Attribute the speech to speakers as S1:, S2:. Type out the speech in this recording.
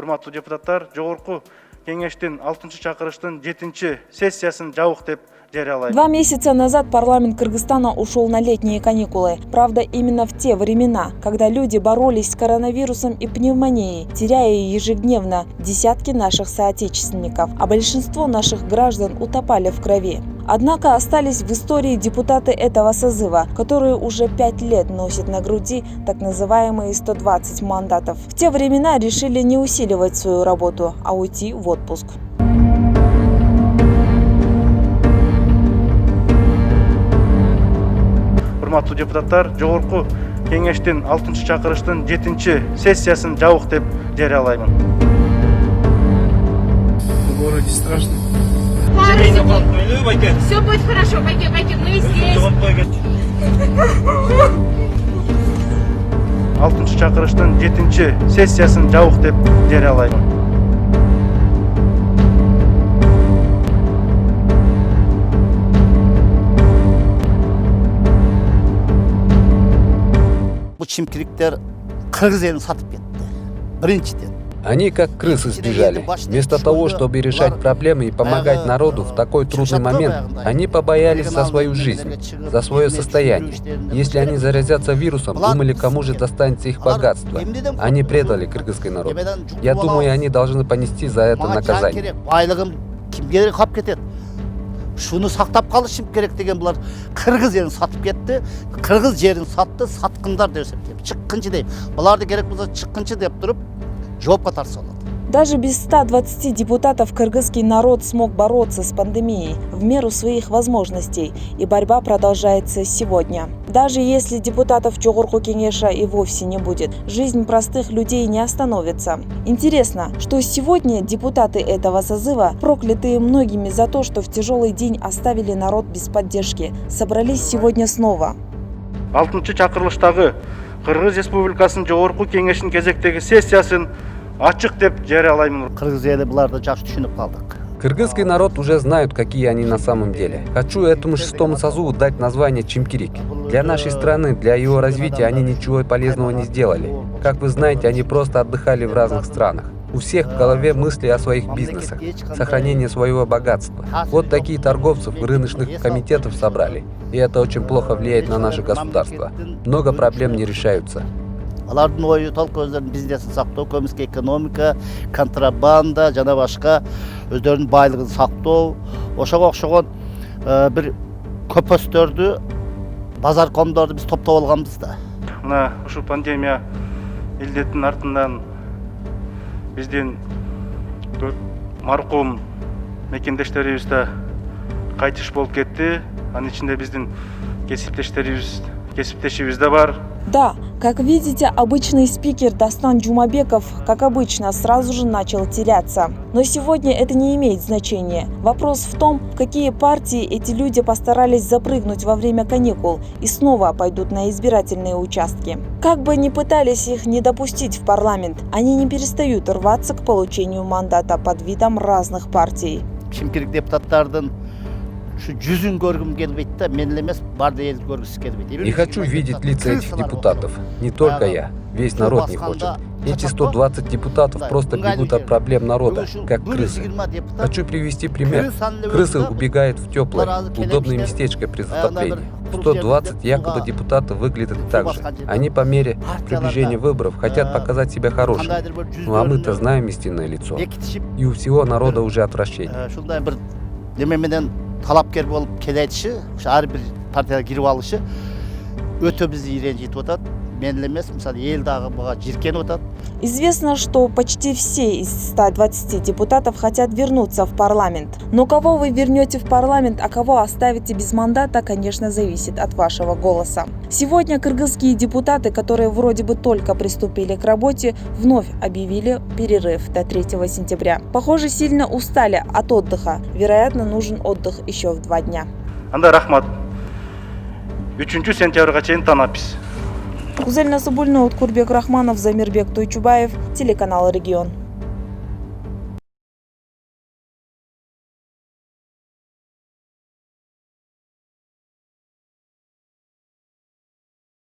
S1: Урматтуу депутаттар, жогорку кеңештин 6-чакырыштын 7-сессиясын жабык деп жарыялайм.
S2: 2 месяца назад парламент Кыргызстана ушел на летние каникулы. Правда, именно в те времена, когда люди боролись с коронавирусом и пневмонией, теряя ежедневно десятки наших соотечественников, а большинство наших граждан утопали в крови. Однако остались в истории депутаты этого созыва, которые уже 5 лет носят на груди так называемые 120 мандатов. В те времена решили не усиливать свою работу, а уйти в отпуск.
S1: Урматтуу депутаттар, жогорку кеңештин 6-чакырыштын 7-сессиясын жабык деп жарыялайм.
S3: В городе страшно.
S4: Все будет хорошо, пойдем, мы здесь.
S1: 6-чакырыштын 7-сессиясын жабык деп жарыялайм.
S5: Bu çimkirikler Kırgız elini satıp gitti. Birinciden.
S6: Они как крысы сбежали. Вместо того, чтобы решать проблемы и помогать народу в такой трудный момент, они побоялись за свою жизнь, за свое состояние. Если они заразятся вирусом, думали, кому же достанется их богатство. Они предали кыргызский народ. Я думаю, они должны понести за это наказание.
S5: Şunu saqtap kalışım gerek degen bular Kırgız yerini satıp gitti. Kırgız yerini sattı, satqınlar dep esептейм. Çıqqınçı deyip. Bulardı gerek bolsa çıqqınçı dep turup жоопко тартсалат.
S2: Даже без 120 депутатов кыргызский народ смог бороться с пандемией в меру своих возможностей, и борьба продолжается сегодня. Даже если депутатов Жогорку кеңеша и вовсе не будет, жизнь простых людей не остановится. Интересно, что сегодня депутаты этого созыва, проклятые многими за то, что в тяжелый день оставили народ без поддержки, собрались сегодня снова.
S1: 6-чакырылыштагы Кыргыз Республикасынын жогорку кеңешинин кезектеги сессиясын ачык деп жарыялайм.
S5: Kırgız eli bularda жакшы түшүнүп калдык.
S6: Кыргызский народ уже знают, какие они на самом деле. Хочу этому 6-му созыву дать название Чимкирик. Для нашей страны, для его развития они ничего полезного не сделали. Как вы знаете, они просто отдыхали в разных странах. У всех в голове мысли о своих бизнесах, сохранении своего богатства. Вот такие торговцев и рыночных комитетов собрали. И это очень плохо влияет на наше государство. Много проблем не решаются.
S5: Алардын ою толук өздөрүнүн бизнесин сактоо, көмүскө экономика, контрабанда жана башка өздөрүнүн байлыгын сактоо, ошого окшогон бир көпөстөрдү, базар комдорду биз топтоп алганбыз да.
S1: Мына ушул пандемия илдеттин артынан биздин маркум мекендештерибиз да кайтыш болуп кетти. Анын ичинде биздин кесиптешибиз да бар.
S2: Да, как видите, обычный спикер Дастан Джумабеков, как обычно, сразу же начал теряться. Но сегодня это не имеет значения. Вопрос в том, в какие партии эти люди постарались запрыгнуть во время каникул и снова пойдут на избирательные участки. Как бы ни пытались их не допустить в парламент, они не перестают рваться к получению мандата под видом разных партий.
S5: Чимкирик депутаттардын şu жүзүн көргүм келбейт да, мен эле эмес, барды эл көргүсү келбейт.
S6: Не хочу видеть лица этих депутатов. Не только я. Весь народ не хочет. Эти 120 депутатов просто бегут от проблем народа, как крысы. Хочу привести пример. Крысы убегают в теплое, удобное местечко при затоплении. 120 якобы депутатов выглядят так же. Они по мере приближения выборов хотят показать себя хорошими. Ну а мы-то знаем истинное лицо. И у всего народа уже отвращение.
S5: Талапкер болуп келетиши, ар бир партияга кирип алышы өтө бизди ренжитип атат. Мен эле эмес, мисалы эл дагы буга жиркенип атат.
S2: Известно, что почти все из 120 депутатов хотят вернуться в парламент. Но кого вы вернете в парламент, а кого оставите без мандата, конечно, зависит от вашего голоса. Сегодня кыргызские депутаты, которые вроде бы только приступили к работе, вновь объявили перерыв до 3 сентября. Похоже, сильно устали от отдыха. Вероятно, нужен отдых еще в 2 дня.
S1: Анда рахмат. 3 сентябрга чейин танапиз.
S2: Гузель Насыбульна, Уткурбек Рахманов, Замирбек Тойчубаев, телеканал «Регион».